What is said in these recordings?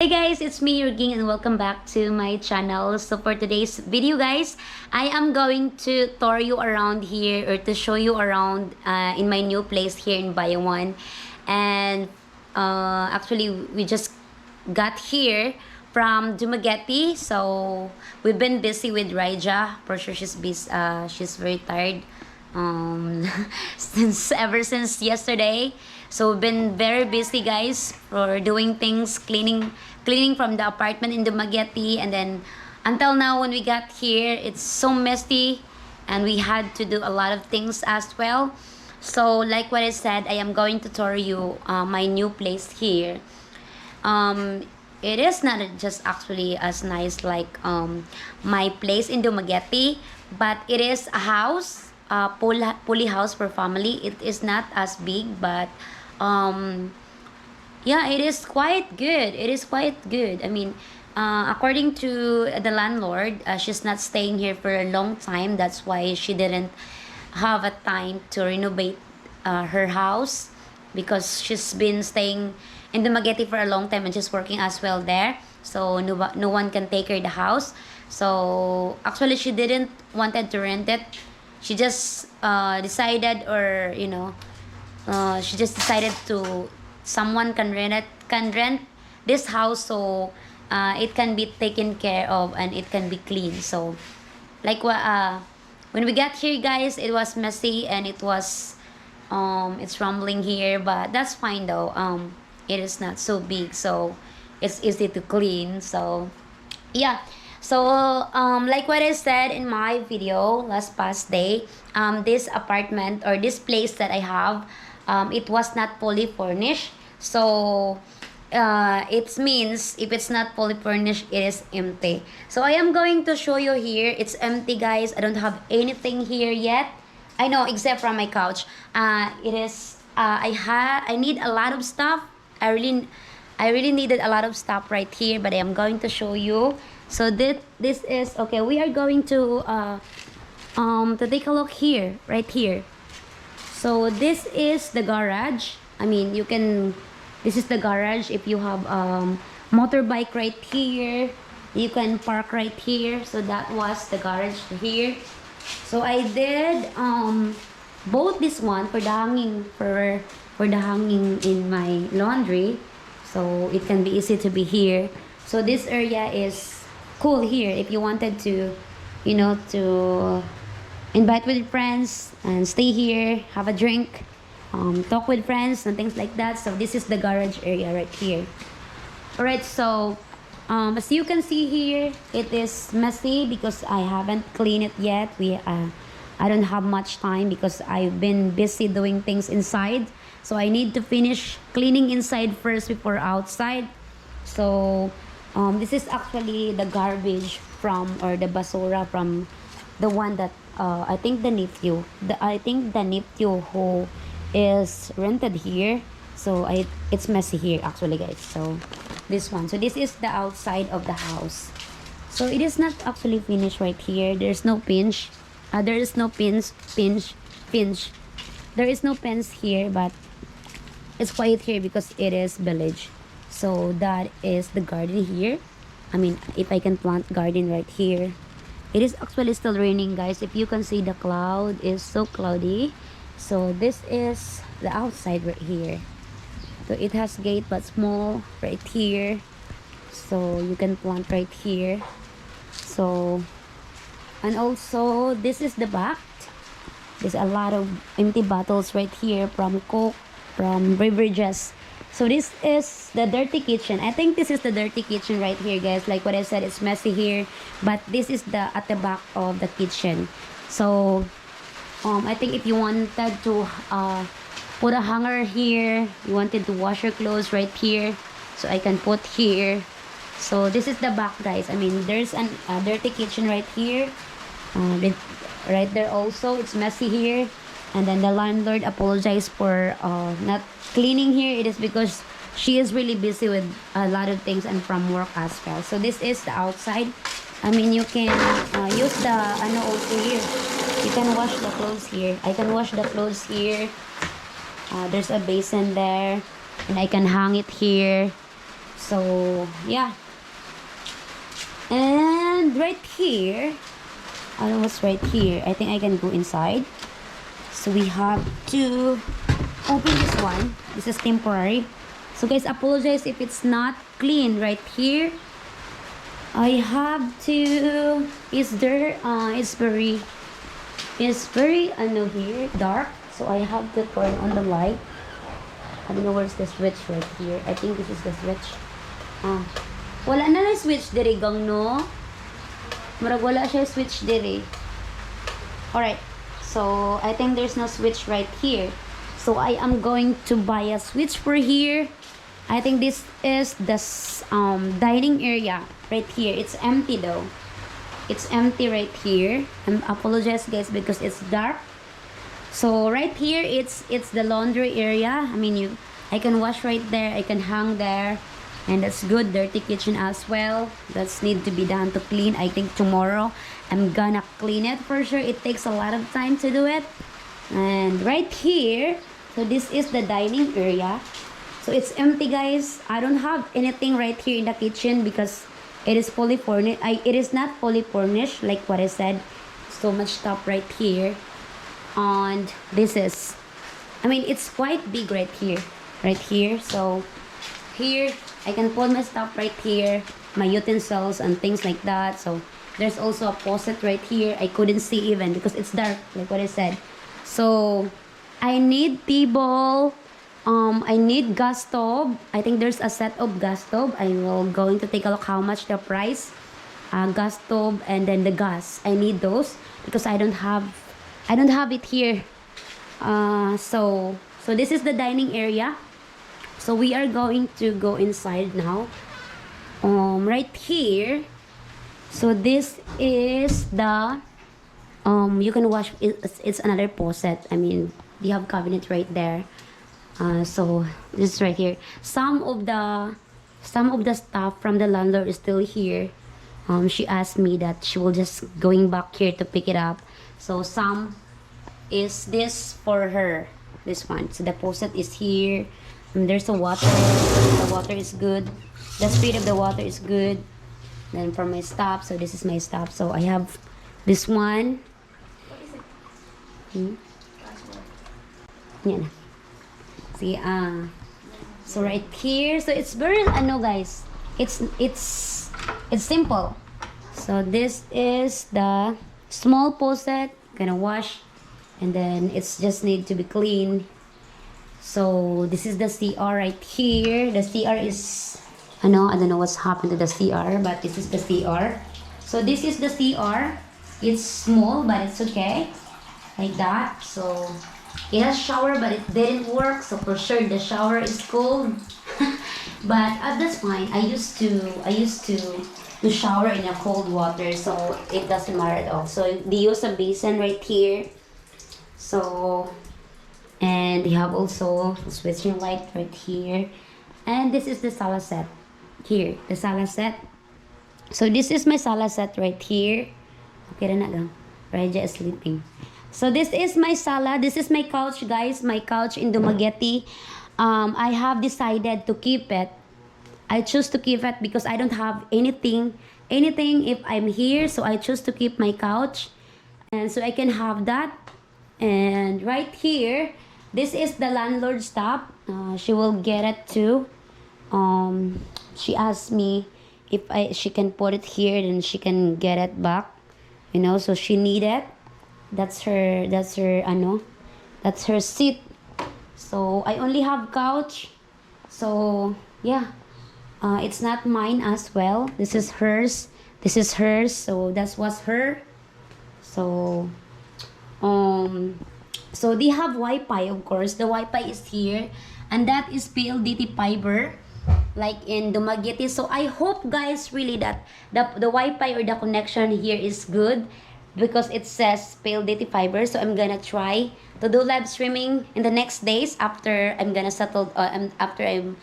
Hey guys, it's me, your Ging, and welcome back to my channel. So for today's video guys, I am going to tour you around here or to show you around in my new place here in Bayawan. And actually we just got here from Dumaguete. So we've been busy with Raija. For sure she's busy, she's very tired since ever since yesterday. So we've been very busy guys for doing things, cleaning from the apartment in Dumaguete, and then until now when we got here it's so messy and we had to do a lot of things as well. So like what I said, I am going to tour you my new place here. It is not just actually as nice like my place in Dumaguete, but it is a house, pulley house for family. It is not as big, but um, yeah, it is quite good. It is quite good. I mean, according to the landlord, she's not staying here for a long time. That's why she didn't have a time to renovate her house because she's been staying in the Dumaguete for a long time and she's working as well there. So no one can take her the house. So actually, she didn't wanted to rent it. She just decided, or she just decided to someone can rent this house, so it can be taken care of and it can be clean. So like when we got here guys, it was messy and it's rumbling here, but that's fine though. It is not so big, so it's easy to clean. So yeah. So like what I said in my video last past day, this apartment or this place that I have, it was not fully furnished. So it means if it's not fully furnished, it is empty. So I am going to show you here. It's empty guys. I don't have anything here yet. I know, except from my couch. It is I need a lot of stuff. I really needed a lot of stuff right here, but I am going to show you. So this is okay. We are going to take a look here, right here. So this is the garage. I mean, this is the garage. If you have motorbike right here, you can park right here. So that was the garage here. So I did both this one for the hanging in my laundry, so it can be easy to be here. So this area is cool here if you wanted to, to invite with friends and stay here, have a drink, talk with friends and things like that. So this is the garage area right here. Alright, so as you can see here, it is messy because I haven't cleaned it yet. I don't have much time because I've been busy doing things inside. So I need to finish cleaning inside first before outside. So this is actually the garbage from, or the basura from the one that I think the nephew who is rented here. So it's messy here actually guys. So this one. So this is the outside of the house. So it is not actually finished right here. There's no pinch. There is no pinch. There is no pins here, but it's quiet here because it is village. So that is the garden here. I mean, if I can plant garden right here. It is actually still raining guys. If you can see, the cloud is so cloudy. So this is the outside right here. So it has gate but small right here. So you can plant right here. So, and also this is the back. There's a lot of empty bottles right here from Coke, from beverages. So this is the dirty kitchen. I think this is the dirty kitchen right here guys. Like what I said, it's messy here, but this is the at the back of the kitchen. So I think if you wanted to put a hanger here, you wanted to wash your clothes right here, so I can put here. So this is the back guys. I mean, there's a dirty kitchen right here, right there also. It's messy here. And then the landlord apologized for not cleaning here. It is because she is really busy with a lot of things and from work as well. So this is the outside. I mean, you can use the also here. You can wash the clothes here. I can wash the clothes here. There's a basin there, and I can hang it here. So yeah, and right here, I don't know what's right here. I think I can go inside. So we have to open this one. This is temporary. So guys, apologize if it's not clean right here. I have to. It's there. It's very here dark. So I have to turn on the light. I don't know where's the switch right here. I think this is the switch. Wala na switch diri gang no. Murag wala siya switch diri. Alright. So I think there's no switch right here. So I am going to buy a switch for here. I think this is the dining area right here. It's empty though. It's empty right here. I apologize guys because it's dark. So right here it's the laundry area. I mean I can wash right there. I can hang there. And that's good. Dirty kitchen as well. That's need to be done to clean. I think tomorrow I'm gonna clean it for sure. It takes a lot of time to do it. And right here, so this is the dining area. So it's empty guys. I don't have anything right here in the kitchen because it is fully furnished. It is not fully furnished like what I said. So much stuff right here. And this is, I mean it's quite big right here. Right here. So here I can put my stuff right here, my utensils and things like that. So there's also a faucet right here. I couldn't see even because it's dark like what I said. So I need table. I need gas stove. I think there's a set of gas stove. I will going to take a look how much the price. Gas stove and then the gas. I need those because I don't have it here. So this is the dining area. So we are going to go inside now. Right here. So this is the you can wash. It's another faucet. I mean, you have cabinet right there. So this is right here. Some of the stuff from the landlord is still here. She asked me that she will just going back here to pick it up. So some is this for her. This one. So the faucet is here. There's the water. The water is good. The speed of the water is good. Then for my stuff, so this is my stuff. So I have this one. Yeah. See, so right here, so it's very, I know guys, it's simple. So this is the small faucet, gonna wash, and then it's just need to be clean. So this is the CR right here. The CR is, I don't know what's happened to the CR, but this is the CR. So this is the CR. It's small, but it's okay, like that. So it has shower, but it didn't work. So for sure the shower is cold. But that's fine. I used to shower in a cold water, so it doesn't matter at all. So they use a basin right here. So, and they have also a switching light right here. And this is the sala set. Here, the sala set. So this is my sala set right here. Okay na lang. Raja is sleeping. So this is my sala. This is my couch, guys. My couch in Dumaguete. I have decided to keep it. I choose to keep it because I don't have anything if I'm here. So I choose to keep my couch. And so I can have that. And right here, this is the landlord's stuff. She will get it too. She asked me if she can put it here, then she can get it back. So she need it. That's her seat. So I only have couch. So yeah, it's not mine as well. This is hers. This is hers. So that was her. So so they have Wi-Fi, of course. The Wi-Fi is here, and that is PLDT fiber, like in Dumaguete. So I hope, guys, really that the Wi-Fi or the connection here is good, because it says PLDT fiber. So I'm gonna try to do live streaming in the next days after I'm gonna settle. After I'm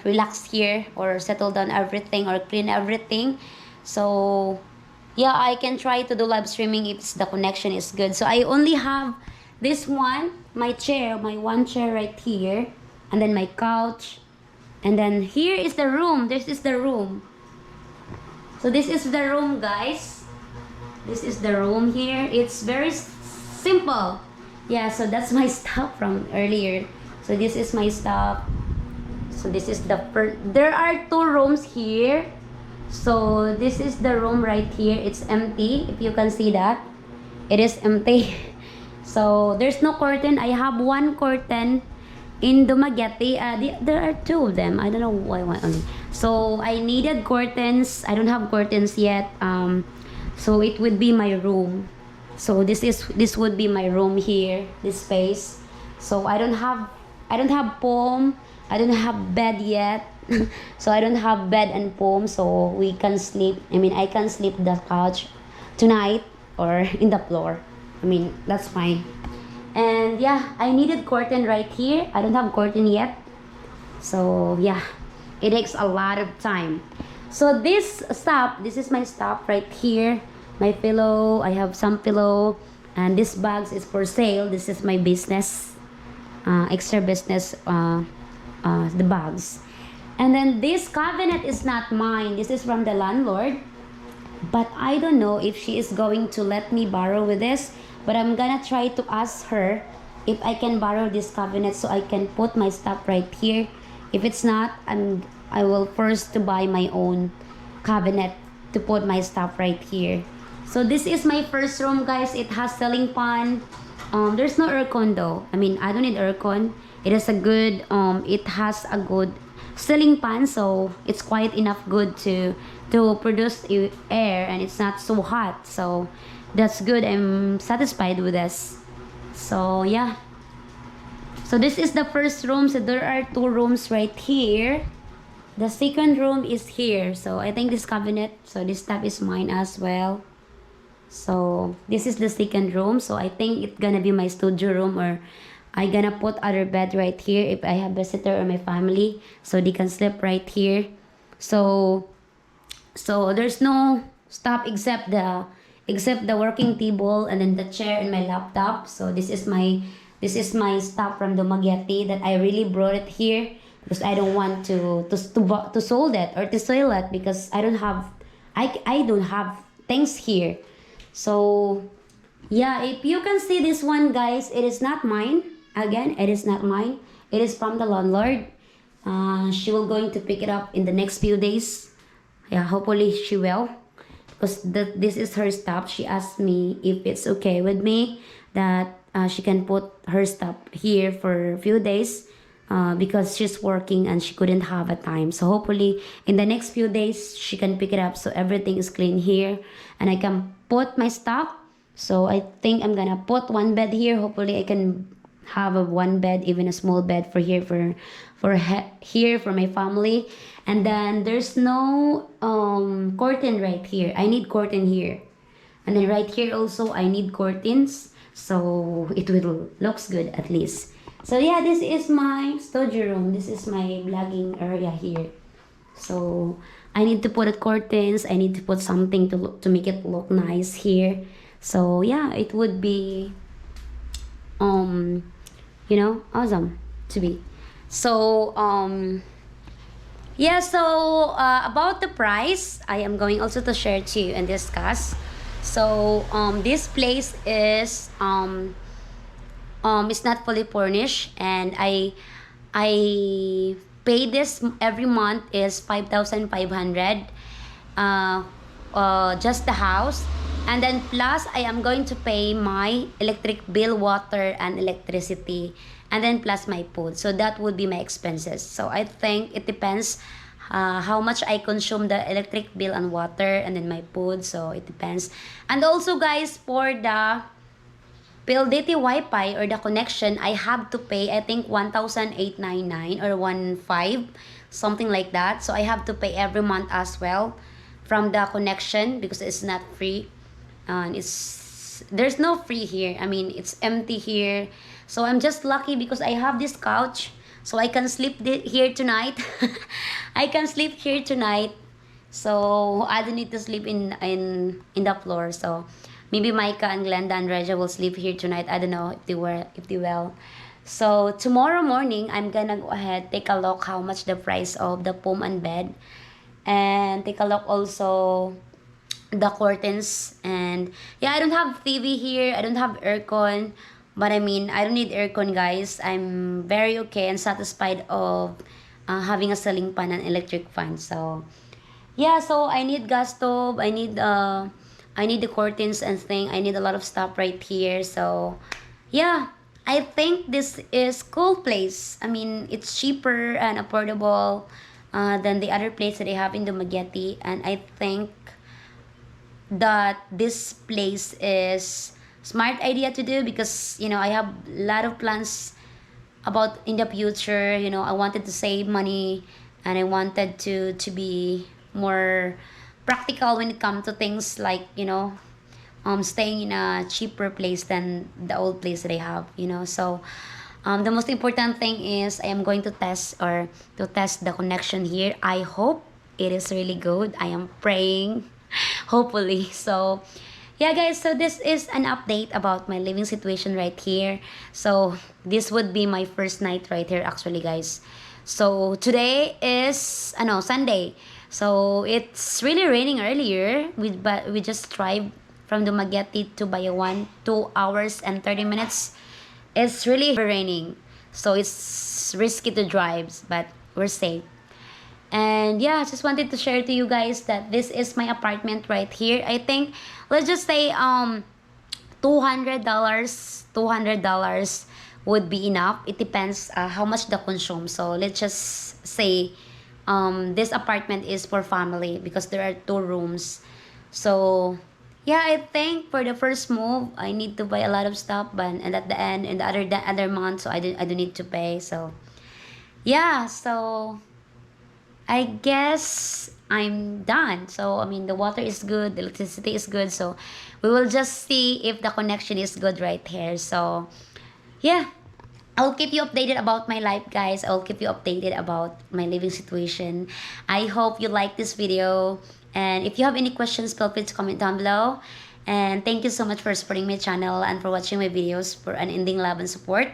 relaxed here or settle down everything or clean everything. So yeah, I can try to do live streaming if the connection is good. So I only have this one, my one chair right here, and then my couch, And then here is the room. This is the room. So this is the room, guys. This is the room here. It's very simple. Yeah, so that's my stuff from earlier. So this is my stuff. So this is the first. There are two rooms here. So this is the room right here. It's empty. If you can see that, it is empty. So there's no curtain. I have one curtain in Dumaguete. There are two of them. I don't know why one only. So I needed curtains. I don't have curtains yet. So it would be my room. So this would be my room here. This space. So I don't have foam. I don't have bed yet. So I don't have bed and foam. So we can sleep. I mean, I can sleep the couch tonight or in the floor. I mean, that's fine. And yeah, I needed curtain right here. I don't have curtain yet. So yeah, it takes a lot of time. So this is my stuff right here. My pillow, I have some pillow. And this bags is for sale. This is my business, extra business, the bags. And then this cabinet is not mine. This is from the landlord. But I don't know if she is going to let me borrow with this. But I'm gonna try to ask her if I can borrow this cabinet so I can put my stuff right here. If it's not, I will first to buy my own cabinet to put my stuff right here. So this is my first room, guys. It has ceiling fan. There's no aircon though. I mean, I don't need aircon. It is a good. It has a good ceiling fan, so it's quite enough good to produce air, and it's not so hot. So that's good. I'm satisfied with this. So yeah. So this is the first room. So there are two rooms right here. The second room is here. So I think this cabinet. So this tab is mine as well. So this is the second room. So I think it's gonna be my studio room, or I gonna put other bed right here if I have visitor or my family, so they can sleep right here. So there's no stuff except the working table and then the chair and my laptop. So this is my stuff from Dumaguete that I really brought it here because I don't want to sold it or to sell it because I don't have things here. So yeah, if you can see this one, guys, it is not mine. Again, it is not mine. It is from the landlord. She will going to pick it up in the next few days. Yeah, hopefully she will, because this is her stuff. She asked me if it's okay with me that she can put her stuff here for a few days because she's working and she couldn't have a time. So hopefully in the next few days she can pick it up, so everything is clean here and I can put my stuff. So I think I'm gonna put one bed here. Hopefully I can have a one bed, even a small bed for here here for my family. And then there's no curtain right here. I need curtain here, and then right here also I need curtains, so it will looks good at least. So yeah, this is my studio room. This is my vlogging area here. So I need to put it curtains. I need to put something to make it look nice here. So yeah, it would be awesome to be. So yeah, so about the price, I am going also to share to you and discuss. So this place is it's not fully furnished, and I pay this every month is 5,500, just the house. And then plus I am going to pay my electric bill, water and electricity, and then plus my food. So that would be my expenses. So I think it depends how much I consume the electric bill and water and then my food. So it depends. And also, guys, for the PLDT Wi-Fi or the connection, I have to pay, I think, 1,899 or 1,500, something like that. So I have to pay every month as well from the connection because it's not free. And there's no free here. I mean, it's empty here. So I'm just lucky because I have this couch, so I can sleep here tonight. I can sleep here tonight. So I don't need to sleep in the floor. So maybe Micah and Glenda and Regia will sleep here tonight. I don't know if they will. So tomorrow morning, I'm gonna go ahead, take a look how much the price of the foam and bed, and take a look also the curtains. And yeah, I don't have TV here, I don't have aircon, but I mean, I don't need aircon, guys. I'm very okay and satisfied of having a ceiling fan and electric fan. So yeah, so I need gas stove, I need the curtains and thing, I need a lot of stuff right here. So yeah, I think this is cool place. I mean, it's cheaper and affordable than the other place that I have in Dumaguete, and I think that this place is smart idea to do, because I have a lot of plans about in the future. I wanted to save money, and I wanted to be more practical when it comes to things like staying in a cheaper place than the old place that I have. So the most important thing is I am going to test the connection here. I hope it is really good. I am praying, hopefully. So yeah, guys, so this is an update about my living situation right here. So this would be my first night right here, actually, guys. So today is Sunday. So it's really raining earlier. We just drive from Dumaguete to Bayawan, 2 hours and 30 minutes. It's really raining, so it's risky to drive, but we're safe. And yeah, I just wanted to share to you guys that this is my apartment right here. I think, let's just say $200 would be enough. It depends how much the consume. So let's just say this apartment is for family because there are 2 rooms. So yeah, I think for the first move I need to buy a lot of stuff, but and at the end, in the other month, so I don't need to pay. So yeah, so I guess I'm done. So I mean, the water is good, the electricity is good. So we will just see if the connection is good right here. So yeah, I'll keep you updated about my life, guys. I'll keep you updated about my living situation. I hope you like this video. And if you have any questions, feel free to comment down below. And thank you so much for supporting my channel and for watching my videos, for unending love and support.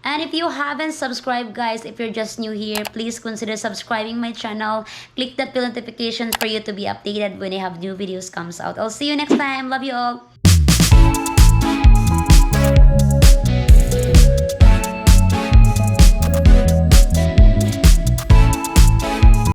And if you haven't subscribed, guys, if you're just new here, please consider subscribing my channel. Click that bell notifications for you to be updated when I have new videos comes out. I'll see you next time. Love you all.